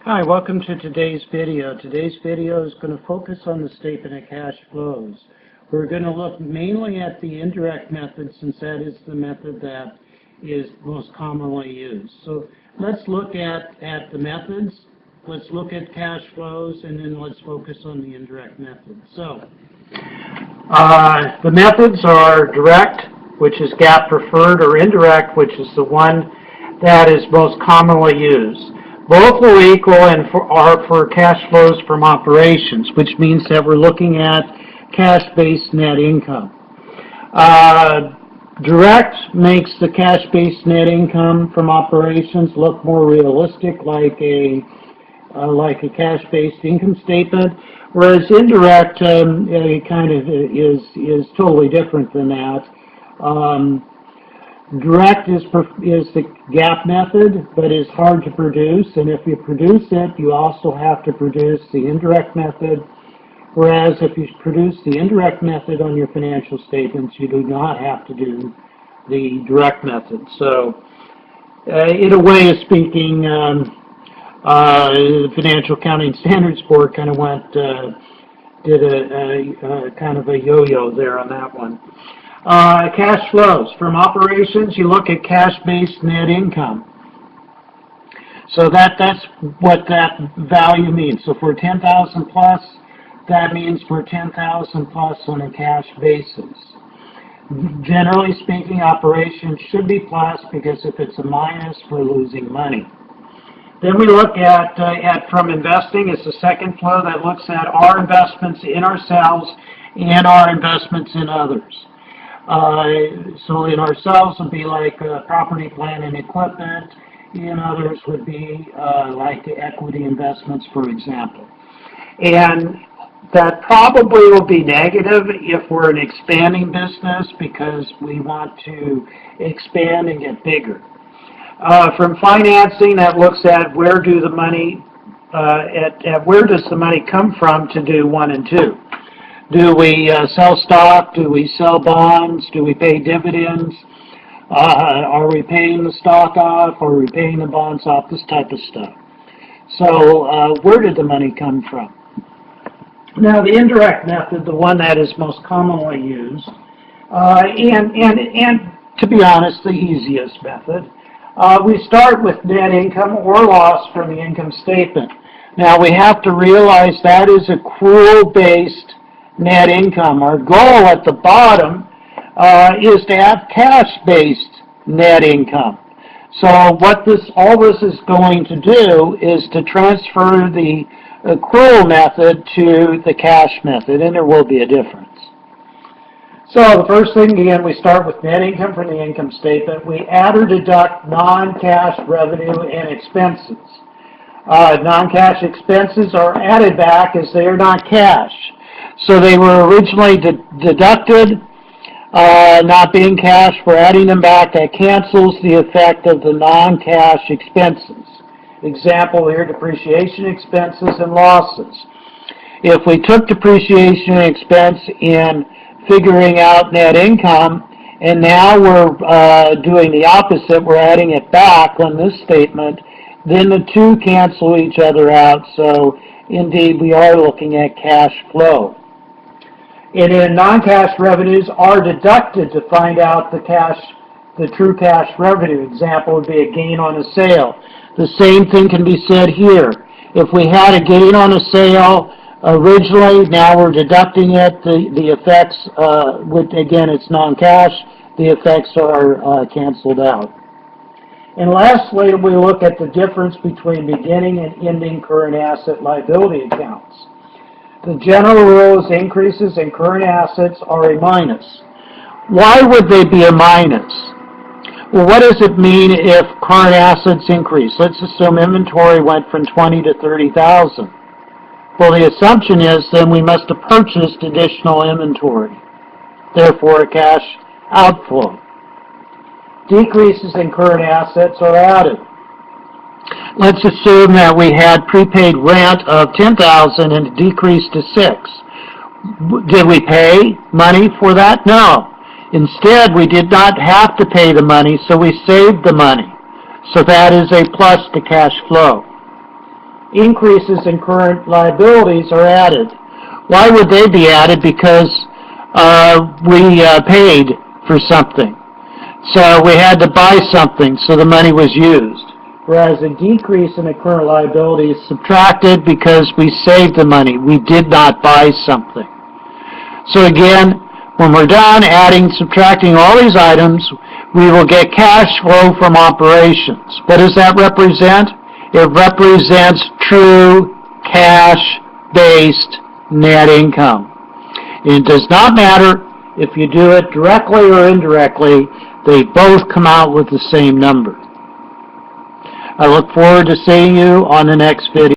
Hi, welcome to today's video. Today's video is going to focus on the statement of cash flows. We're going to look mainly at the indirect method since that is the method that is most commonly used. So let's look at the methods, let's look at cash flows, and then let's focus on the indirect method. So the methods are direct, which is GAAP preferred, or indirect, which is the one that is most commonly used. Both will equal and are for cash flows from operations, which means that we're looking at cash-based net income. Direct makes the cash-based net income from operations look more realistic, like a cash-based income statement, whereas indirect kind of is totally different than that. Direct is the GAAP method, but is hard to produce, and if you produce it, you also have to produce the indirect method, whereas if you produce the indirect method on your financial statements, you do not have to do the direct method. So, in a way of speaking, the Financial Accounting Standards Board kind of did a kind of a yo-yo there on that one. Cash flows. From operations, you look at cash-based net income. So that's what that value means. So for 10,000 plus, that means for 10,000 plus on a cash basis. Generally speaking, operations should be plus because if it's a minus, we're losing money. Then we look at from investing. It's the second flow that looks at our investments in ourselves and our investments in others. So in ourselves would be like property, plant, and equipment. In others would be like the equity investments, for example. And that probably will be negative if we're an expanding business because we want to expand and get bigger. From financing, that looks at where do the money, where does the money come from to do 1 and 2. Do we sell stock? Do we sell bonds? Do we pay dividends? Are we paying the stock off? Are we paying the bonds off? This type of stuff. So where did the money come from? Now the indirect method, the one that is most commonly used, and to be honest, the easiest method, we start with net income or loss from the income statement. Now we have to realize that is accrual-based net income. Our goal at the bottom is to have cash-based net income. So what all this is going to do is to transfer the accrual method to the cash method, and there will be a difference. So the first thing, again, we start with net income from the income statement. We add or deduct non-cash revenue and expenses. Non-cash expenses are added back as they are not cash. So they were originally deducted, not being cash. We're adding them back. That cancels the effect of the non-cash expenses. Example here, depreciation expenses and losses. If we took depreciation expense in figuring out net income, and now we're doing the opposite, we're adding it back on this statement, then the two cancel each other out. So indeed, we are looking at cash flow. And then non-cash revenues are deducted to find out the true cash revenue. Example would be a gain on a sale. The same thing can be said here. If we had a gain on a sale originally, now we're deducting it. The effects, again, it's non-cash. The effects are canceled out. And lastly, we look at the difference between beginning and ending current asset liability accounts. The general rule is increases in current assets are a minus. Why would they be a minus? Well, what does it mean if current assets increase? Let's assume inventory went from 20 to 30,000. Well, the assumption is then we must have purchased additional inventory, therefore a cash outflow. Decreases in current assets are added. Let's assume that we had prepaid rent of $10,000 and it decreased to $6,000. Did we pay money for that? No. Instead, we did not have to pay the money, so we saved the money. So that is a plus to cash flow. increases in current liabilities are added. Why would they be added? Because we paid for something. So we had to buy something, so the money was used. Whereas a decrease in the current liability is subtracted because we saved the money. We did not buy something. So again, when we're done adding, subtracting all these items, we will get cash flow from operations. What does that represent? It represents true cash-based net income. It does not matter if you do it directly or indirectly, they both come out with the same number. I look forward to seeing you on the next video.